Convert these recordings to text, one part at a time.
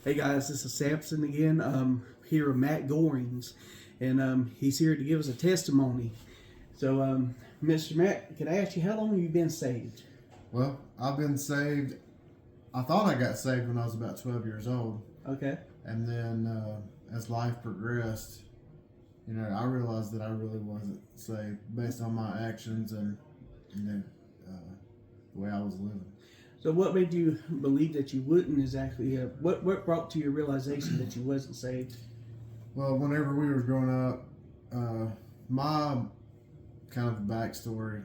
Hey guys, this is Samson again. Here with Matt Gorings, and he's here to give us a testimony. So, Mr. Matt, can I ask you how long have you been saved? Well, I've been saved. I thought I got saved when I was about 12 years old. Okay. And then as life progressed, I realized that I really wasn't saved based on my actions and the way I was living. So, what made you believe that you wouldn't exactly? What brought to your realization that you wasn't saved? Well, whenever we were growing up, my kind of backstory,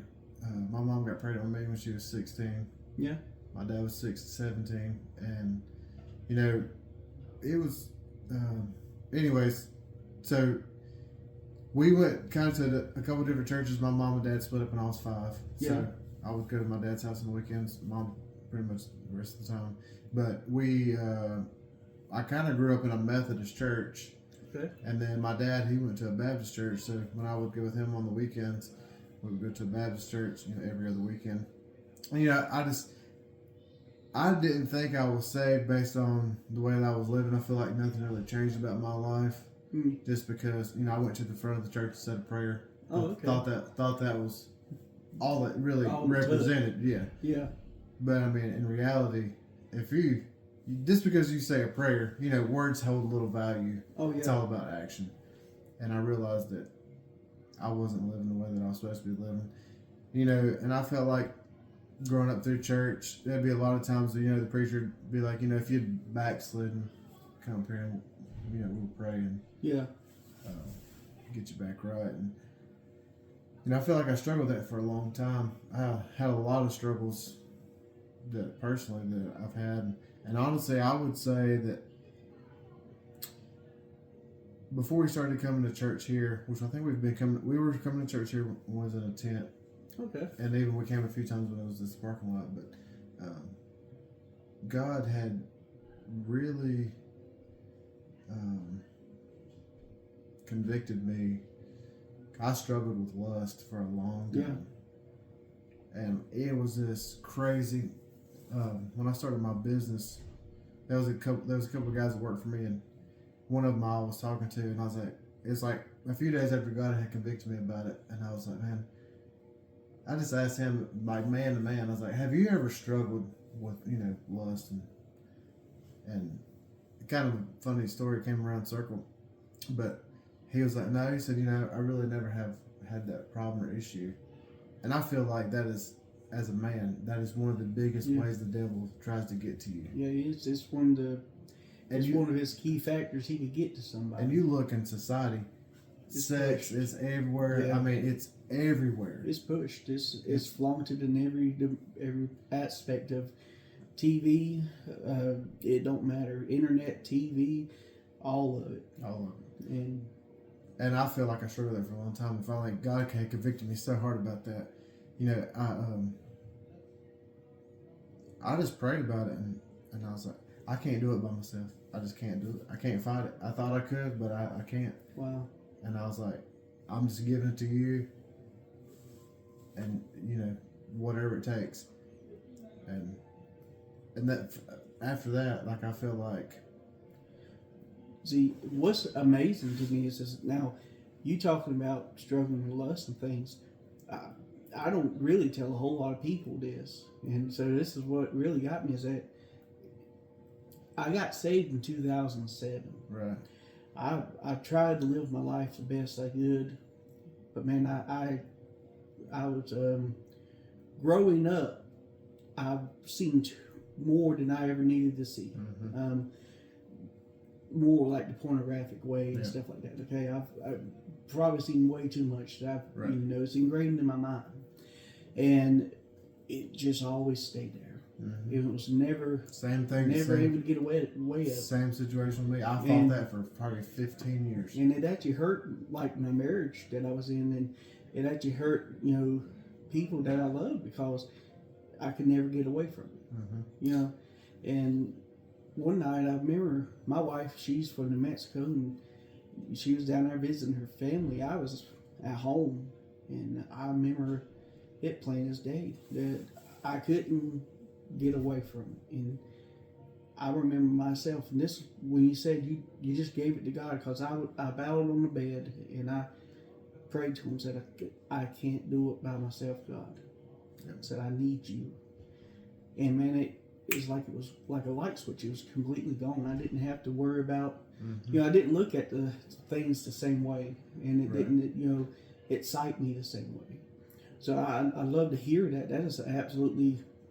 my mom got pregnant with me when she was 16. Yeah. My dad was 17. And, it was, anyways, so we went kind of to a couple different churches. My mom and dad split up when I was 5. Yeah. So I would go to my dad's house on the weekends, mom pretty much the rest of the time. But I kind of grew up in a Methodist church. Okay. And then my dad, he went to a Baptist church. So when I would go with him on the weekends, we would go to a Baptist church, every other weekend. And, I didn't think I was saved based on the way that I was living. I feel like nothing really changed about my life. Just because I went to the front of the church and said a prayer. Oh, okay. Thought that was all it really all represented. Yeah. Yeah. But I mean, in reality, if you just because you say a prayer, words hold little value. Oh yeah. It's all about action. And I realized that I wasn't living the way that I was supposed to be living. And I felt like growing up through church, there'd be a lot of times that, the preacher would be like, if you'd backslidden, come up here and, we'll pray and Yeah. get you back right. And, I feel like I struggled with that for a long time. I had a lot of struggles that personally that I've had. And honestly, I would say that before we started coming to church here, which I think we were coming to church here when I was in a tent. Okay. And even we came a few times when it was this parking lot, but God had really convicted me. I struggled with lust for a long time, and it was this crazy. When I started my business, there was a couple of guys that worked for me, and one of them I was talking to, and I was like, it's like a few days after God had convicted me about it, and I was like, man. I just asked him, like man to man, I was like, have you ever struggled with, lust? And kind of a funny story came around circle. But he was like, no, he said, I really never have had that problem or issue. And I feel like that is, as a man, that is one of the biggest ways the devil tries to get to you. Yeah, it's one of his key factors he could get to somebody. And you look in society, sex is everywhere. Yeah. I mean, it's everywhere. It's pushed. It's flaunted in every aspect of TV. It don't matter. Internet, TV, all of it. All of it. And I feel like I struggled with that for a long time. And finally, God had convicted me so hard about that. I just prayed about it, and I was like, I can't do it by myself. I just can't do it. I can't fight it. I thought I could, but I can't. Wow. And I was like, I'm just giving it to you, and whatever it takes. And that after that, like I feel like. See, what's amazing to me is now, you talking about struggling with lust and things. I don't really tell a whole lot of people this, and so this is what really got me is that I got saved in 2007. Right. I tried to live my life the best I could, but man, I was growing up. I've seen more than I ever needed to see. Mm-hmm. More like the pornographic way and stuff like that. Okay, I've probably seen way too much that I've it's ingrained in my mind, and it just always stayed there. Mm-hmm. It was never same thing. Never able to get away of. Same situation with me. I fought that for probably 15 years, and it actually hurt like my marriage that I was in, and it actually hurt people that I love because I could never get away from it. Mm-hmm. And one night I remember my wife, she's from New Mexico, and she was down there visiting her family. I was at home, and I remember it plain as day that I couldn't get away from it. And I remember myself, and this when you said you just gave it to God, because I bowed on the bed and I prayed to Him, said I can't do it by myself, God. Yep. Said I need you, and man, it was like a light switch. It was completely gone. I didn't have to worry about, I didn't look at the things the same way, and it didn't excite me the same way. So I love to hear that.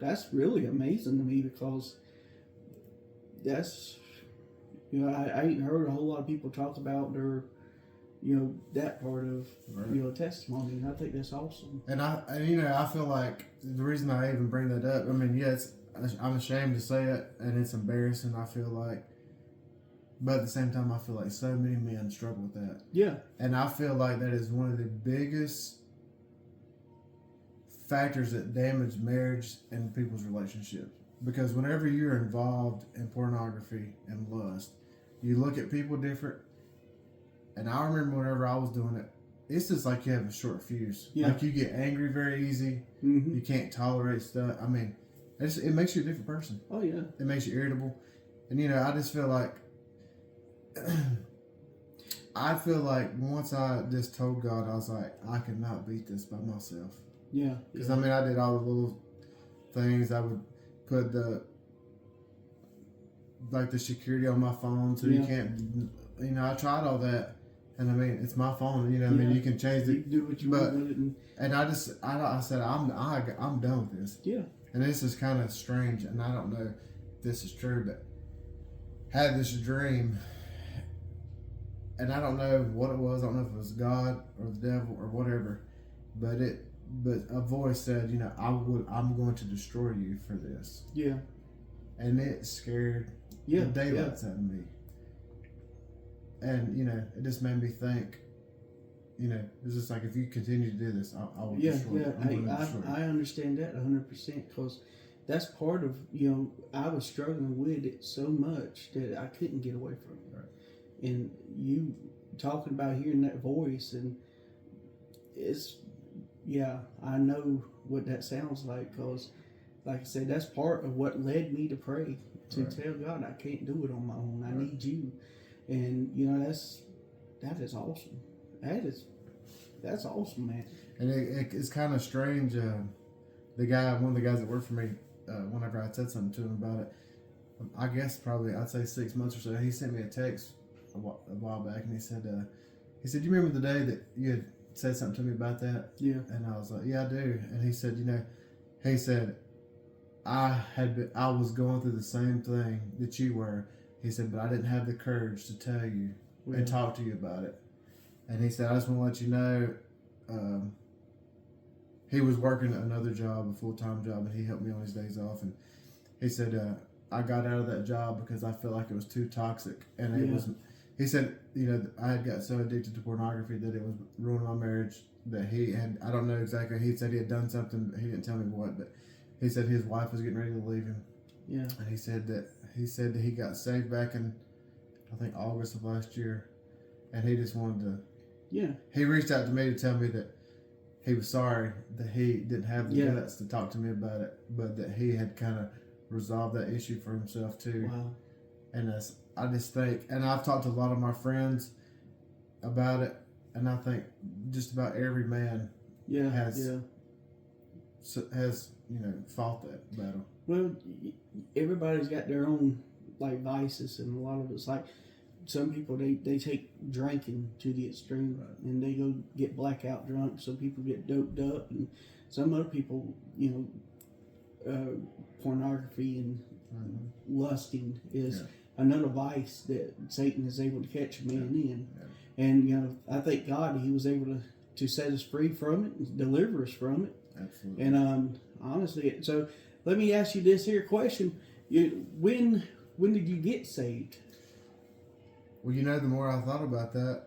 That's really amazing to me, because that's, I ain't heard a whole lot of people talk about their, that part of, testimony. And I think that's awesome. And I feel like the reason I even bring that up, I mean, I'm ashamed to say it, and it's embarrassing, I feel like. But at the same time, I feel like so many men struggle with that. Yeah. And I feel like that is one of the biggest factors that damage marriage and people's relationships. Because whenever you're involved in pornography and lust, you look at people different. And I remember whenever I was doing it, it's just like you have a short fuse. Yeah. Like you get angry very easy. Mm-hmm. You can't tolerate stuff. I mean, it makes you a different person. Oh, yeah. It makes you irritable. And, I just feel like, once I just told God, I was like, I cannot beat this by myself. Yeah. Because, I did all the little things. I would put the security on my phone so you can't, I tried all that. And it's my phone, you can change it. You do what you want with it. And I said, I'm done with this. Yeah. And this is kind of strange, and I don't know if this is true, but I had this dream, and I don't know what it was. I don't know if it was God or the devil or whatever, but a voice said, I'm going to destroy you for this. Yeah. And it scared the daylights out of me. And, it just made me think, it's just like, if you continue to do this, I will destroy you. I understand that 100%, because that's part of, I was struggling with it so much that I couldn't get away from it. Right. And you talking about hearing that voice, and I know what that sounds like, because, like I said, that's part of what led me to pray, to tell God I can't do it on my own. I need you. And, that is awesome. That's awesome, man. And it's kind of strange. One of the guys that worked for me, whenever I said something to him about it, I guess probably I'd say 6 months or so, he sent me a text a while back, and he said, "You remember the day that you had said something to me about that?" Yeah. And I was like, "Yeah, I do." And he said, I was going through the same thing that you were. He said, but I didn't have the courage to tell you and talk to you about it. And he said, I just want to let you know, he was working another job, a full-time job, and he helped me on his days off. And he said, I got out of that job because I felt like it was too toxic. And it was, he said, I had got so addicted to pornography that it was ruining my marriage, that he had, I don't know exactly, he said he had done something, he didn't tell me what, but he said his wife was getting ready to leave him. Yeah. And he said that he got saved back in, I think, August of last year, and he just wanted to. Yeah. He reached out to me to tell me that he was sorry that he didn't have the guts to talk to me about it, but that he had kind of resolved that issue for himself too. Wow. And I just think, and I've talked to a lot of my friends about it, and I think just about every man has fought that battle. Well, everybody's got their own vices, and a lot of it's like some people they take drinking to the extreme, and they go get blackout drunk. Some people get doped up, and some other people, pornography and lusting is another vice that Satan is able to catch a man in. Yeah. And I thank God he was able to set us free from it and deliver us from it. Absolutely. And honestly, so let me ask you this here question: when did you get saved? Well, the more I thought about that,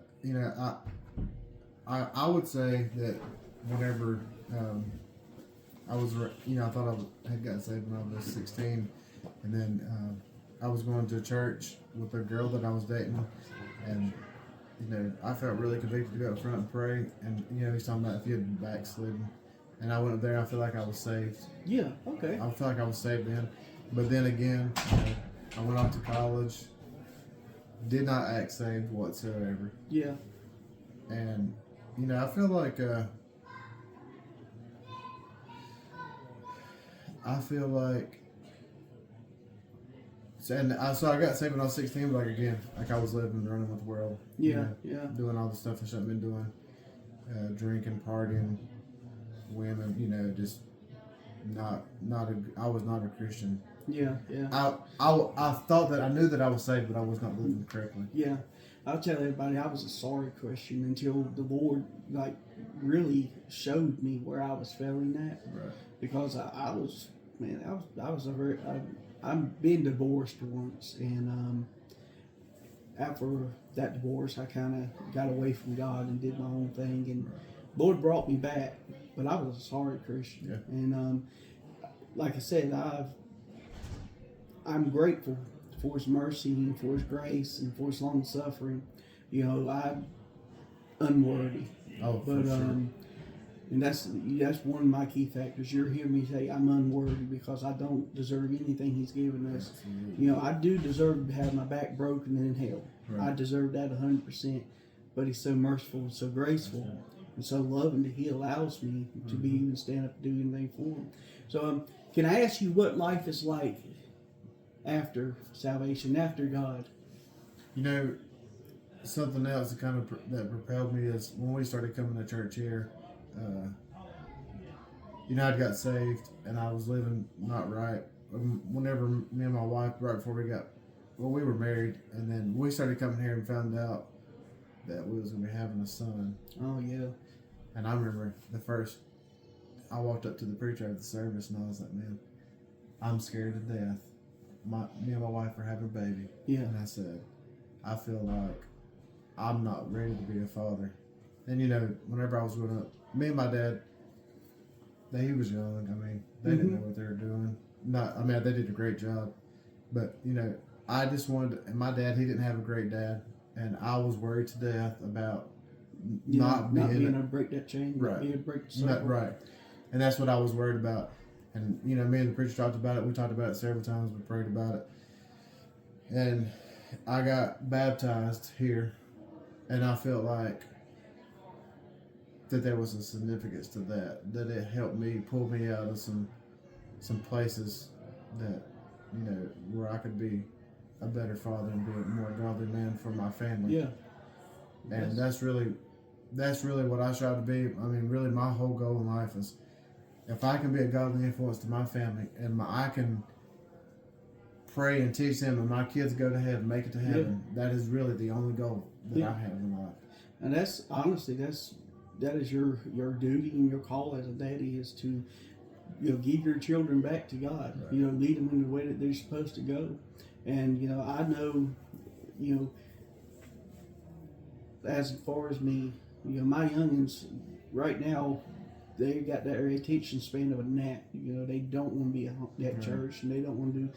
I would say that whenever I was, I thought I had gotten saved when I was 16, and then I was going to church with a girl that I was dating, and I felt really convicted to go up front and pray, and he's talking about if you had been backslidden, and I went up there. I feel like I was saved. Yeah. Okay. I feel like I was saved then, but then again, I went off to college. Did not act saved whatsoever. Yeah. And, you know, I feel like, so I got saved when I was 16, but like again, like I was living and running with the world. Yeah, you know, yeah. Doing all the stuff I shouldn't have been doing. Drinking, partying, women, you know, just I was not a Christian. Yeah, yeah. I thought that I knew that I was saved, but I was not living correctly. Yeah. I'll tell everybody I was a sorry Christian until the Lord like really showed me where I was failing at. Right. Because I was a very I've been divorced once, and after that divorce I kind of got away from God and did my own thing, and Lord brought me back, but I was a sorry Christian. Yeah. And like I said, I'm grateful for His mercy and for His grace and for His long suffering. You know, I'm unworthy. Oh, for But sure. and that's one of my key factors. You're hearing me say I'm unworthy because I don't deserve anything He's given us. Absolutely. You know, I do deserve to have my back broken in hell. Right. I deserve that 100%. But He's so merciful and so graceful and so loving that He allows me to be even stand up and do anything for Him. So can I ask you what life is like after salvation, after God? You know, something else that kind of that propelled me is when we started coming to church here. You know, I got saved and I was living not right. Whenever me and my wife, right before we were married, and then we started coming here and found out that we was going to be having a son. Oh, yeah. And I remember I walked up to the preacher at the service and I was like, man, I'm scared to death. Me and my wife are having a baby. Yeah. And I said, I feel like I'm not ready to be a father. And you know, whenever I was growing up, me and my dad, he was young. I mean, they didn't know what they were doing. They did a great job. But, you know, I just and my dad, he didn't have a great dad. And I was worried to death about not being able to break that chain, right. not being able to break the circle. Right. And that's what I was worried about. And, you know, me and the preacher talked about it. We talked about it several times. We prayed about it. And I got baptized here. And I felt like that there was a significance to that it helped me pull me out of some places that, you know, where I could be a better father and be a more godly man for my family. Yeah. And that's really what I strive to be. I mean, really my whole goal in life is if I can be a godly influence to my family and I can pray and teach them and my kids go to heaven, make it to heaven, that is really the only goal that I have in life. And that's honestly, that is your duty and your call as a daddy is to, you know, give your children back to God. Right. You know, lead them in the way that they're supposed to go. And, you know, I know, you know, as far as me, you know, my youngins right now, they got that attention span of a gnat. You know, they don't want to be at church and they don't want to do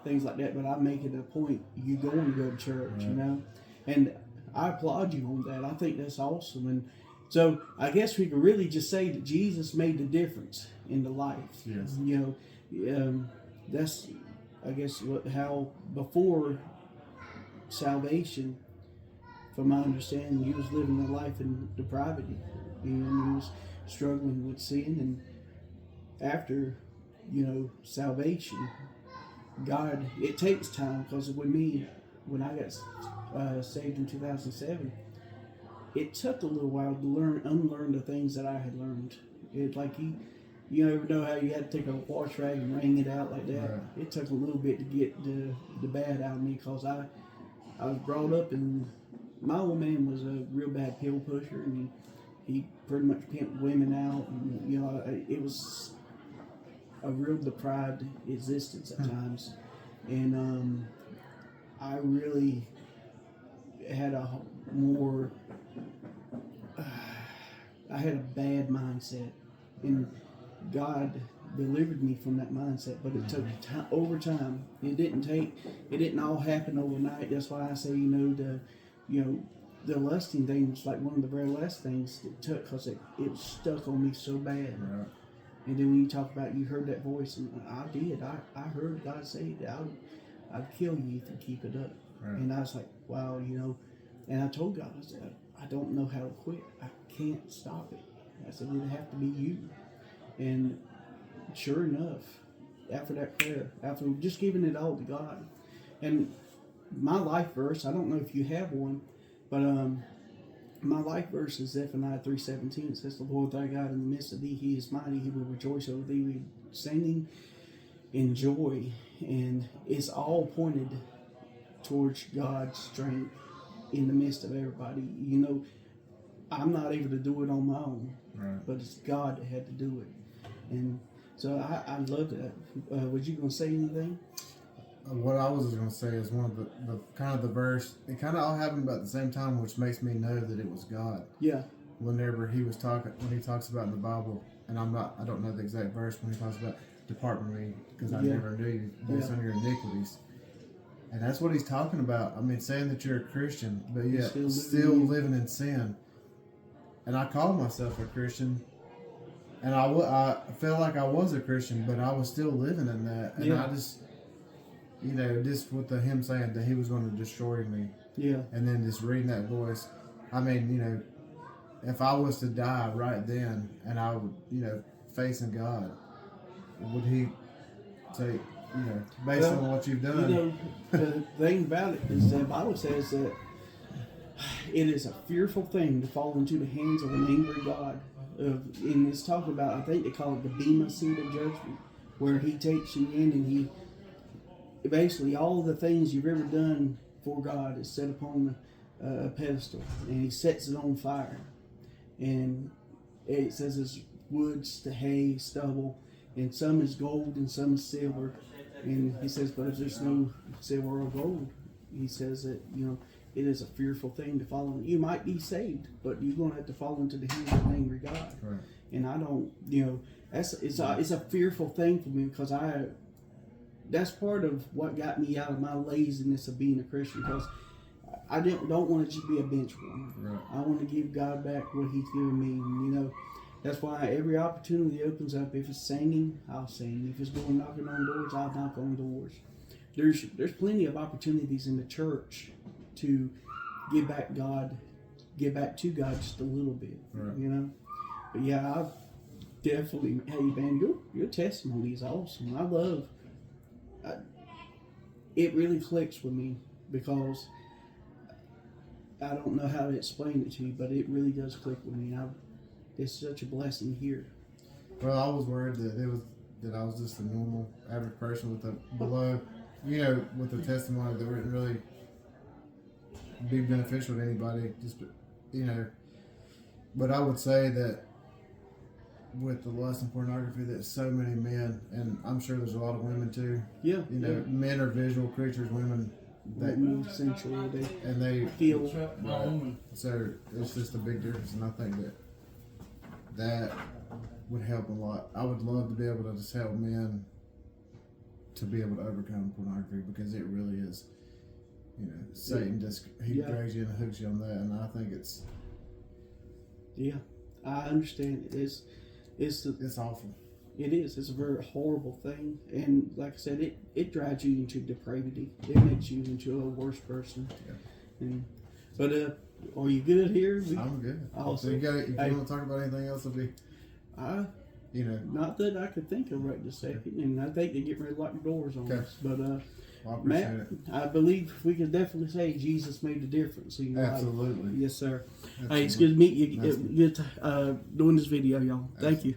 things like that. But I make it a point, you go and go to church, you know. And I applaud you on that. I think that's awesome. And so I guess we can really just say that Jesus made the difference in the life. Yes. You know, that's, I guess, how before salvation, from my understanding, he was living a life in depravity. And he was struggling with sin. And after, you know, salvation, God, it takes time, because when I got saved in 2007, it took a little while to unlearn the things that I had learned. It like you ever know how you had to take a wash rag and wring it out like that? Right. It took a little bit to get the bad out of me, because I was brought up, and my old man was a real bad pill pusher, and he pretty much pimped women out, and you know, it was a real deprived existence at times, and I really had I had a bad mindset, and God delivered me from that mindset, but it took time, over time. It didn't all happen overnight. That's why I say, the lusting thing was like one of the very last things it took, because it was stuck on me so bad. Right. And then when you talk about, you heard that voice, and I did. I heard God say that I'd kill you if you keep it up. Right. And I was like, wow, and I told God, I said, I don't know how to quit. I can't stop it. I said, it'd have to be you. And sure enough, after that prayer, after just giving it all to God, and my life verse, I don't know if you have one, but my life verse is Zephaniah 3:17. It says, the Lord thy God in the midst of thee, he is mighty, he will rejoice over thee with singing and joy. And it's all pointed towards God's strength in the midst of everybody. I'm not able to do it on my own, Right. but it's God that had to do it. And so I love that. Was you going to say anything? What I was going to say is one of the kind of the verse, it kind of all happened about the same time, which makes me know that it was God. Yeah. Whenever he was talking, when he talks about in the Bible, and I don't know the exact verse when he talks about depart from me because I never knew you based on your iniquities. And that's what he's talking about. I mean, saying that you're a Christian, but yet still living in sin. And I called myself a Christian, and I felt like I was a Christian, but I was still living in that. And I just, just with him saying that he was going to destroy me. Yeah. And then just reading that voice. I mean, if I was to die right then and I would, facing God, would he say, based on what you've done? The thing about it is the Bible says that it is a fearful thing to fall into the hands of an angry God. And it's talking about, I think they call it the Bema seat of judgment, where he takes you in and he basically all the things you've ever done for God is set upon a pedestal, and he sets it on fire. And it says it's woods to hay, stubble, and some is gold and some is silver. And he says, but if there's no silver or gold, he says that, it is a fearful thing to fall in. You might be saved, but you're going to have to fall into the hands of an angry God. Right. And I don't, it's a fearful thing for me, because that's part of what got me out of my laziness of being a Christian, because I don't want to just be a bench warmer. Right. I want to give God back what he's given me. And, that's why every opportunity opens up. If it's singing, I'll sing. If it's going knocking on doors, I'll knock on doors. There's plenty of opportunities in the church to give back to God just a little bit. Right. But yeah, I definitely. Hey man, your testimony is awesome. I love. It really clicks with me, because I don't know how to explain it to you, but it really does click with me. It's such a blessing here. Well, I was worried that I was just a normal average person with with a testimony that wouldn't really be beneficial to anybody. But I would say that with the lust and pornography, that so many men, and I'm sure there's a lot of women too. Yeah. Men are visual creatures. Women, they feel. So it's just a big difference, and I think that would help a lot. I would love to be able to just help men to be able to overcome pornography, because it really is, Satan he drags you and hooks you on that, and I think it's. Yeah, I understand. It's awful. It is. It's a very horrible thing, and like I said, it drives you into depravity. It makes you into a worse person. Yeah. But are you good here? I'm good. Also, so if you want to talk about anything else, it'll be. Not that I could think of right this second, and I think they get ready to lock the doors on us. But I appreciate Matt, it. I believe we can definitely say Jesus made a difference in your life. Absolutely. Yes, sir. Absolutely. Hey, it's good to meet you. Good doing this video, y'all. Thank you.